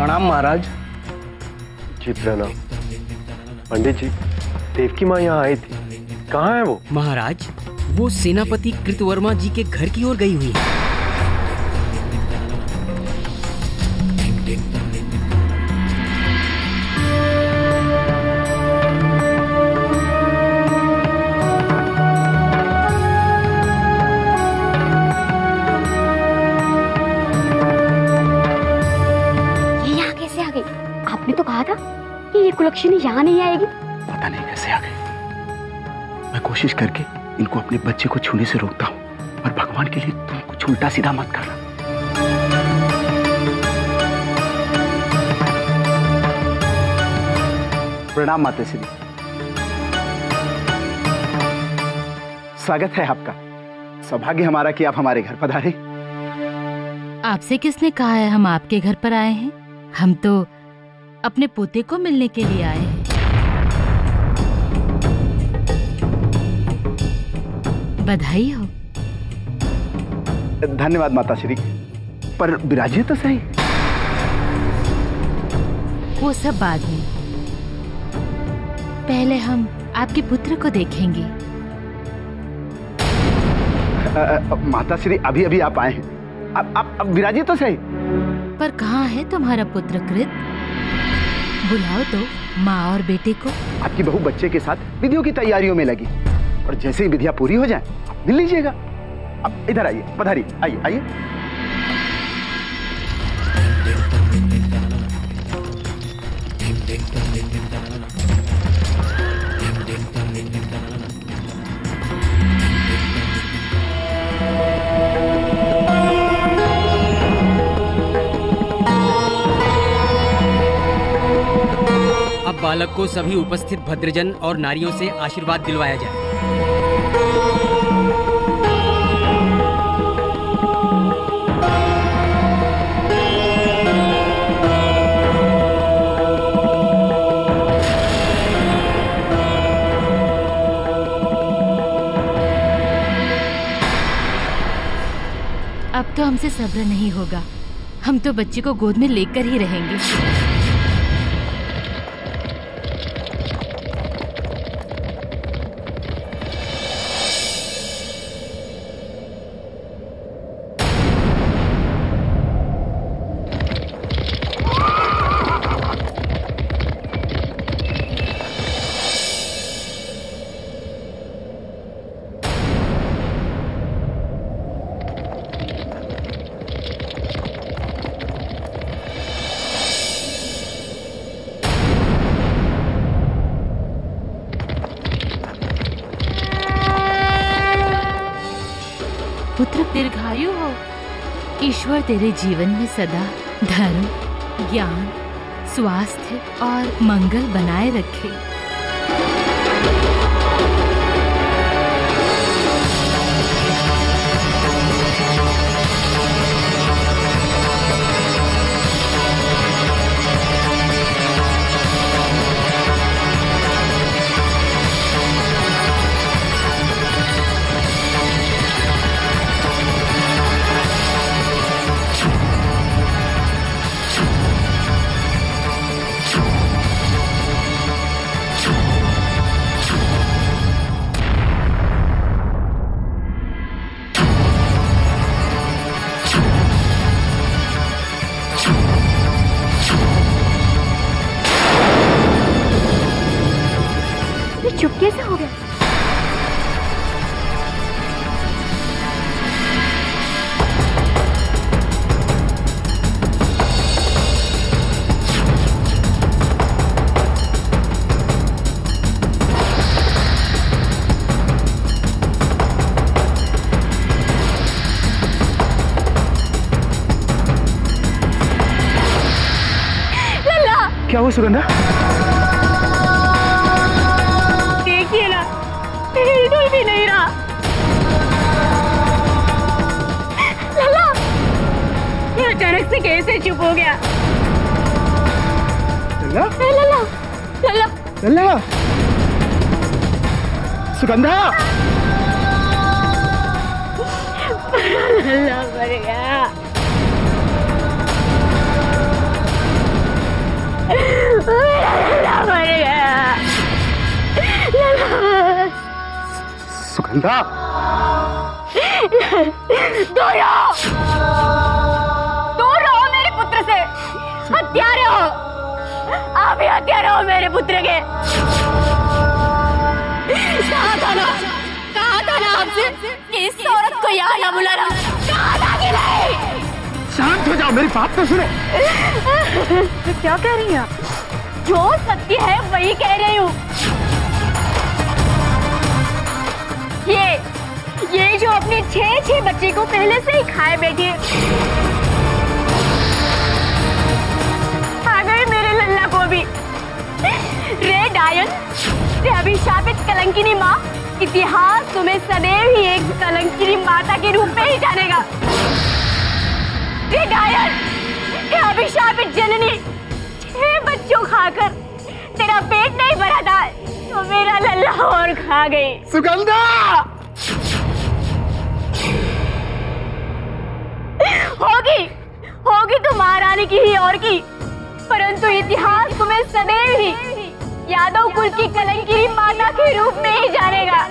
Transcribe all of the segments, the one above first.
प्रणाम महाराज। जी प्रणाम। पंडित जी, देवकी माँ यहाँ आई थी, कहाँ है वो? महाराज, वो सेनापति कृतवर्मा जी के घर की ओर गई हुई है। कुलक्षणी यहाँ नहीं आएगी। पता नहीं कैसे आ गई। मैं कोशिश करके इनको अपने बच्चे को छूने से रोकता हूँ, पर भगवान के लिए तुम कुछ उल्टा सीधा मत करना। प्रणाम माता श्री। स्वागत है आपका। सौभाग्य हमारा कि आप हमारे घर पधारे। आपसे किसने कहा है हम आपके घर पर आए हैं? हम तो अपने पोते को मिलने के लिए आए हैं। बधाई हो। धन्यवाद माता श्री, पर विराजिए तो सही। वो सब बाद में, पहले हम आपके पुत्र को देखेंगे। माता श्री, अभी अभी आप आए हैं, अब विराजिए तो सही। पर कहाँ है तुम्हारा पुत्र कृत? बुलाओ तो माँ और बेटे को। आपकी बहू बच्चे के साथ विधियों की तैयारियों में लगी, और जैसे ही विधियां पूरी हो जाएं, आप मिल लीजिएगा। अब इधर आइए, पधारिए, आइए आइए। अब बालक को सभी उपस्थित भद्रजन और नारियों से आशीर्वाद दिलवाया जाए। अब तो हमसे सब्र नहीं होगा। हम तो बच्चे को गोद में लेकर ही रहेंगे। पुत्र दीर्घायु हो। ईश्वर तेरे जीवन में सदा धर्म, ज्ञान, स्वास्थ्य और मंगल बनाए रखे। चुप कैसे हो गया? लल्ला, क्या हुआ सुगंधा? हिल भी नहीं रहा। लल्ला, ये अचानक से कैसे चुप हो गया? लल्ला, लल्ला, लल्ला, लल्ला, सुगंधा, लल्ला मर गया। मेरा लल्ला मर गया। सुगंधा, दूर रहो मेरे पुत्र से। हत्यारे हो, आप ही हत्यारे हो मेरे पुत्र के। कहा था ना आपसे कि इस औरत को यहाँ ना बुलाना। कहा था कि नहीं? शांत हो जाओ, मेरी बात तो सुनो। क्या कह रही हैं? जो सत्य है वही कह रही हूँ। ये जो अपने 6 बच्चे को पहले से ही खाए बैठी है, आ गए मेरे लल्ला को भी। रे डायन, रे अभिशापित कलंकिनी माँ, इतिहास तुम्हें सदैव ही एक कलंकिनी माता के रूप में ही जानेगा। रे डायन, रे अभिशापित जननी, 6 बच्चों खाकर तेरा पेट नहीं भरा था तो मेरा लल्ला और खा गई। सुगंधा, होगी तो महारानी की ही और की, परंतु इतिहास तुम्हें सदैव ही यादव कुल की कलंकिनी माता के रूप में ही जानेगा।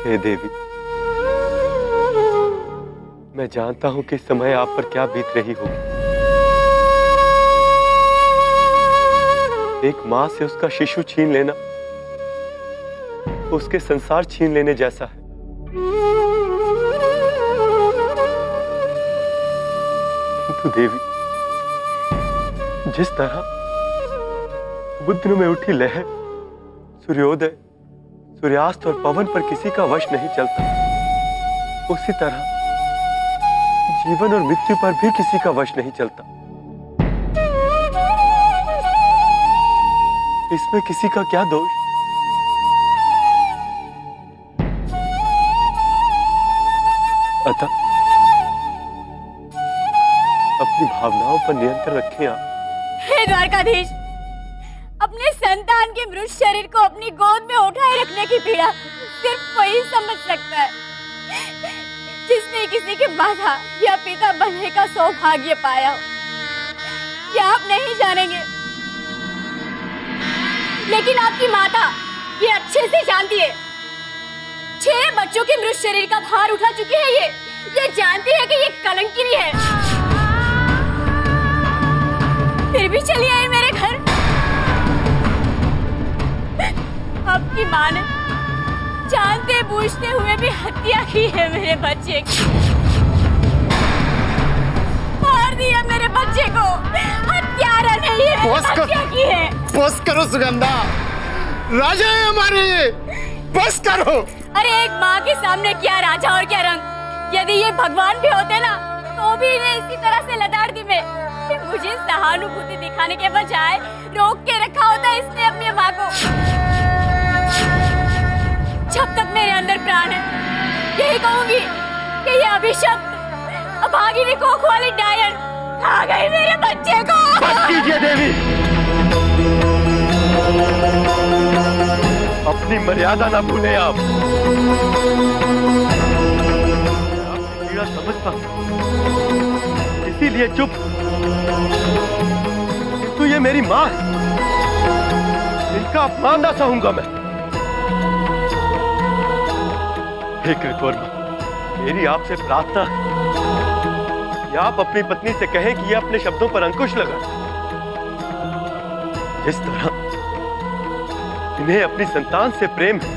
हे देवी, मैं जानता हूं कि इस समय आप पर क्या बीत रही होगी। एक मां से उसका शिशु छीन लेना उसके संसार छीन लेने जैसा है। तो देवी, जिस तरह समुद्र में उठी लहर सूर्योदय, सूर्यास्त और पवन पर किसी का वश नहीं चलता, उसी तरह जीवन और मृत्यु पर भी किसी का वश नहीं चलता। इसमें किसी का क्या दोष? अतः अपनी भावनाओं पर नियंत्रण रखें आप। हे द्वारकाधीश, अपने संतान के मृत शरीर को अपनी गोद में उठाए रखने की पीड़ा सिर्फ वही समझ सकता है जिसने किसी के माता या पिता बनने का सौभाग्य पाया हो। या आप नहीं जानेंगे, लेकिन आपकी माता ये अच्छे से जानती है। 6 बच्चों के मृत शरीर का भार उठा चुकी है। ये जानती है कि ये कलंकिनी है, फिर भी चली आई मेरे घर। आपकी माँ ने जानते बूझते हुए भी हत्या की है मेरे बच्चे की। मार दिया मेरे बच्चे को। हत्यारा नहीं है, हत्या की है। बस करो सुगंधा, राजा है हमारे ये, बस करो। अरे एक माँ के सामने क्या राजा और क्या रंग। यदि ये भगवान भी होते ना तो भी इन्हें इसी तरह से लताड़ती में मुझे सहानुभूति दिखाने के बजाय रोक के रखा होता इसने अपनी माँ को। जब तक मेरे अंदर प्राण है यही कहूंगी कि ये अभिशप्त अभागिनी कोख वाली डायन खा गई मेरे बच्चे को। बस कीजिए देवी, अपनी मर्यादा ना भूलें आप। आपकी पीड़ा समझता हूं, इसीलिए चुप। किंतु ये मेरी मां है, इनका अपमान ना सहूंगा मैं। हे कृतवर्मा, मेरी आपसे प्रार्थना है कि आप अपनी पत्नी से कहें कि ये अपने शब्दों पर अंकुश लगा। जिस तरह इन्हें अपनी संतान से प्रेम है,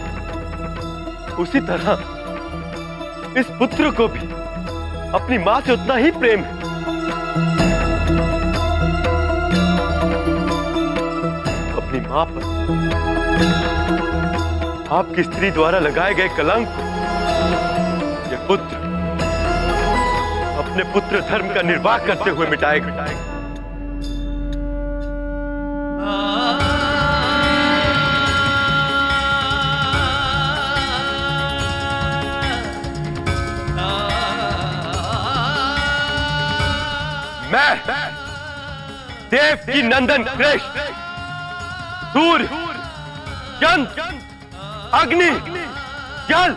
उसी तरह इस पुत्र को भी अपनी मां से उतना ही प्रेम है। अपनी मां पर आपकी स्त्री द्वारा लगाए गए कलंक ये पुत्र अपने पुत्र धर्म का निर्वाह करते हुए मिटाएगा। मैं देव की नंदन कृष्ण सूर्य चंद्र अग्नि जल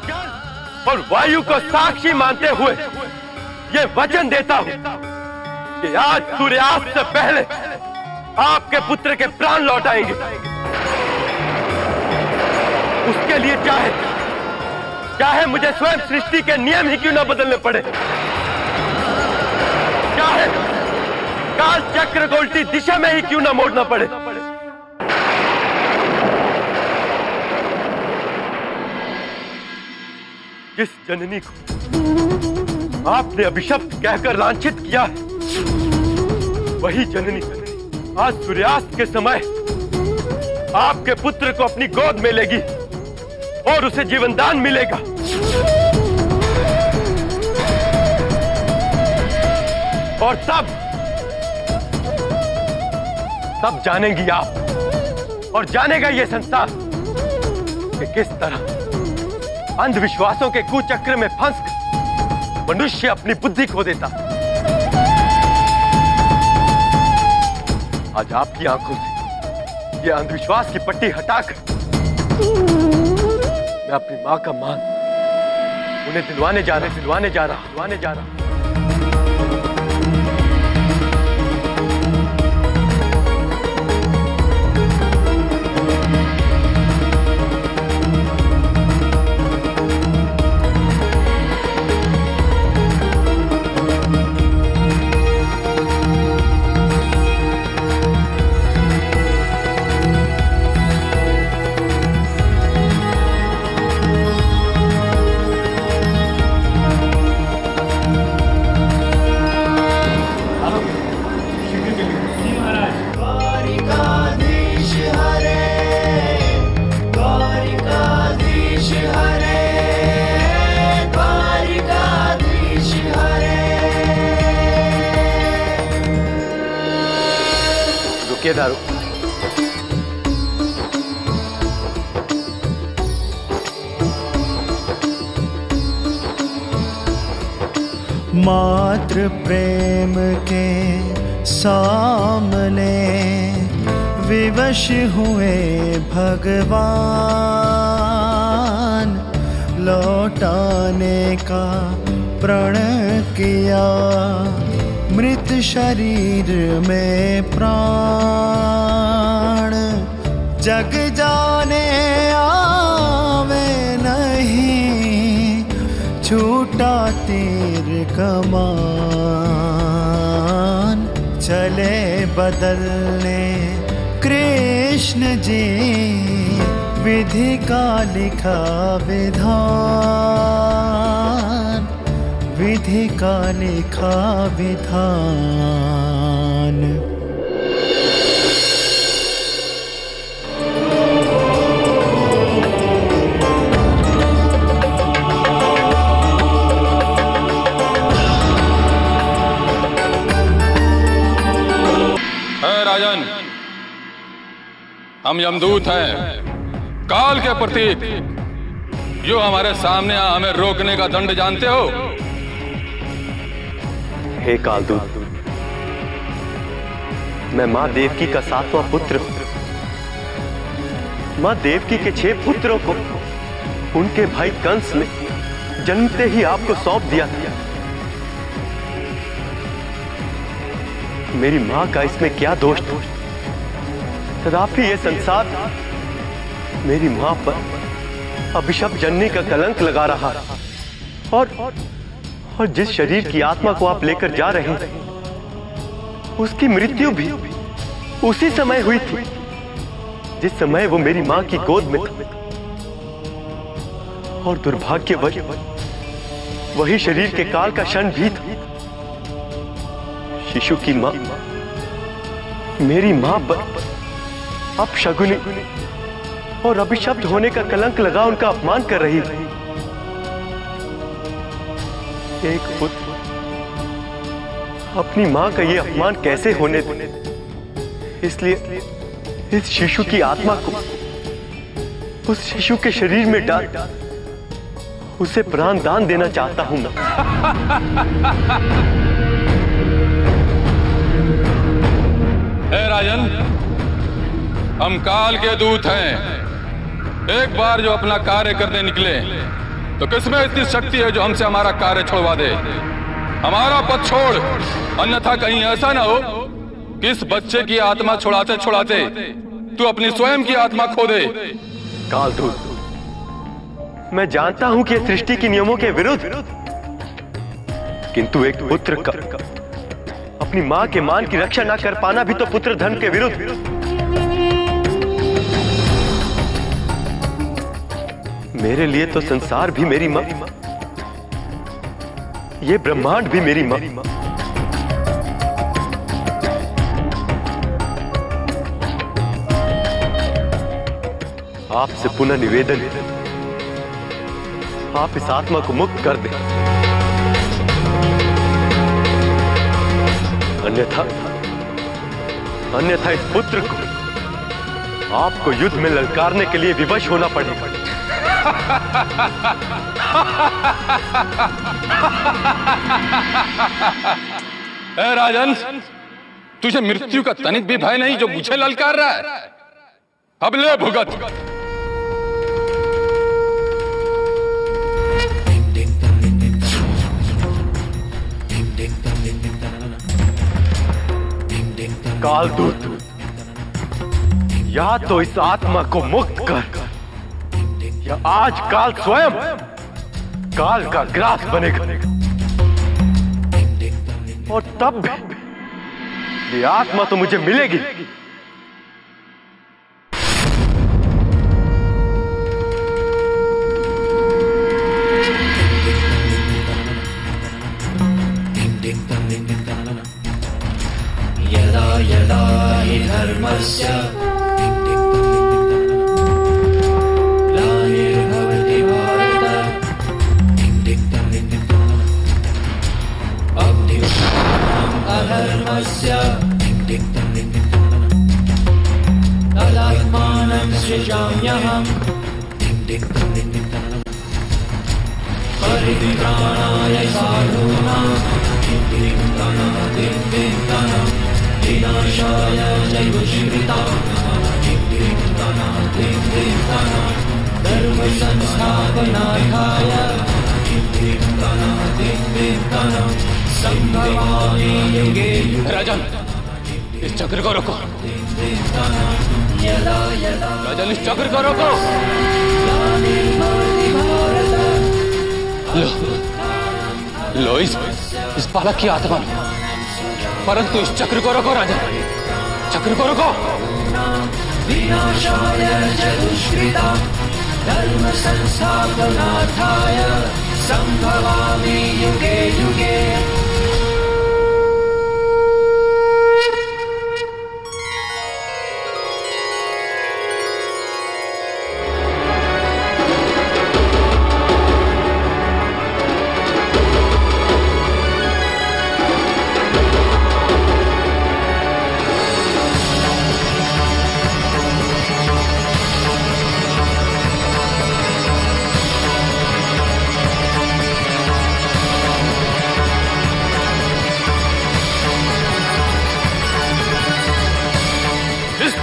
और वायु को साक्षी मानते हुए ये वचन देता हूं कि आज सूर्यास्त से पहले आपके पुत्र के प्राण लौट आएंगे। उसके लिए चाहे मुझे स्वयं सृष्टि के नियम ही क्यों ना बदलने पड़े, चाहे काल चक्र को उल्टी दिशा में ही क्यों ना मोड़ना पड़े। जिस जननी को आपने अभिशप्त कहकर लांछित किया है, वही जननी आज सूर्यास्त के समय आपके पुत्र को अपनी गोद में लेगी और उसे जीवनदान मिलेगा। और तब जानेंगी आप और जानेगा ये संसार कि किस तरह अंधविश्वासों के कुचक्र में फंसकर मनुष्य अपनी बुद्धि खो देता। आज आपकी आंखों से ये अंधविश्वास की पट्टी हटाकर मैं अपनी मां का मान उन्हें दिलवाने जा रहा। दारू मातृ प्रेम के सामने विवश हुए भगवान, लौटाने का प्रण किया मृत शरीर में प्राण। जग जाने आवे नहीं छूटा तीर कमान, चले बदलने कृष्ण जी विधि का लिखा विधान, विधि का लिखा विधान। राजन, हम यमदूत हैं, काल के प्रतीक। जो हमारे सामने हमें रोकने का दंड जानते हो? हे कालदूत, मैं मां देवकी का 7वां पुत्र हूं। मां देवकी के 6 पुत्रों को उनके भाई कंस ने जन्मते ही आपको सौंप दिया था। मेरी मां का इसमें क्या दोष था? तथापि ये संसार मेरी मां पर अभिशप्त जननी का कलंक लगा रहा है। और जिस शरीर की आत्मा को आप लेकर जा रहे हैं, उसकी मृत्यु भी उसी समय हुई थी जिस समय वो मेरी मां की गोद में था। और दुर्भाग्यवश वही शरीर के काल का क्षण भी था। शिशु की मां, मेरी मां अपशगुनी और अभिशप्त होने का कलंक लगा उनका अपमान कर रही है। एक पुत्र अपनी मां का यह अपमान कैसे होने दे? इसलिए इस शिशु की आत्मा को उस शिशु के शरीर में डाल उसे प्राण दान देना चाहता हूं मैं। हे राजन, हम काल के दूत हैं। एक बार जो अपना कार्य करने निकले तो किसमें इतनी शक्ति है जो हमसे हमारा कार्य छोड़वा दे? हमारा पद छोड़, अन्यथा कहीं ऐसा ना हो कि इस बच्चे की आत्मा छुड़ाते छुड़ाते तू अपनी स्वयं की आत्मा खो दे। कालदूत, मैं जानता हूं कि यह सृष्टि के नियमों के विरुद्ध, किंतु एक पुत्र का अपनी मां के मान की रक्षा ना कर पाना भी तो पुत्र धर्म के विरुद्ध। मेरे लिए तो संसार भी मेरी मां, ये ब्रह्मांड भी मेरी मां। आपसे पुनः निवेदन है, आप इस आत्मा को मुक्त कर दें, अन्यथा इस पुत्र को आपको युद्ध में ललकारने के लिए विवश होना पड़ेगा। ए राजन, तुझे मृत्यु का तनिक भी भय नहीं जो मुझे ललकार रहा है? अब ले भुगत। कालदूत, या तो इस आत्मा को मुक्त कर या आज काल स्वयं काल का ग्रास बनेगा, और तब भी ये आत्मा तो मुझे मिलेगी। यदा यदा हि धर्मस्य ग्लानिर्भवति भारत अभ्युत्थानम् अधर्मस्य तदात्मानं सृजाम्यहम् परित्राणाय साधूनां विनाशाय च दुष्कृतां धर्म संस्थापनार्थाय संभवामि युगे युगे। राजन, इस चक्र को रोको। राजन, इस चक्र को रोको। लो इस बालक की आत्मा, परंतु इस चक्र को रोको राजन, चक्र को रोको। विनाशाय च दुष्कृतां धर्म संस्थापनार्थाय संभवामि युगे युगे।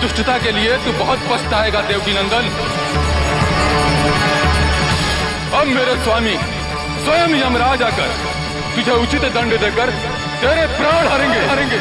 दुष्टता के लिए तू बहुत पछताएगा देवकी नंदन। अब मेरे स्वामी स्वयं यमराज आकर तुझे उचित दंड देकर तेरे प्राण हरेंगे।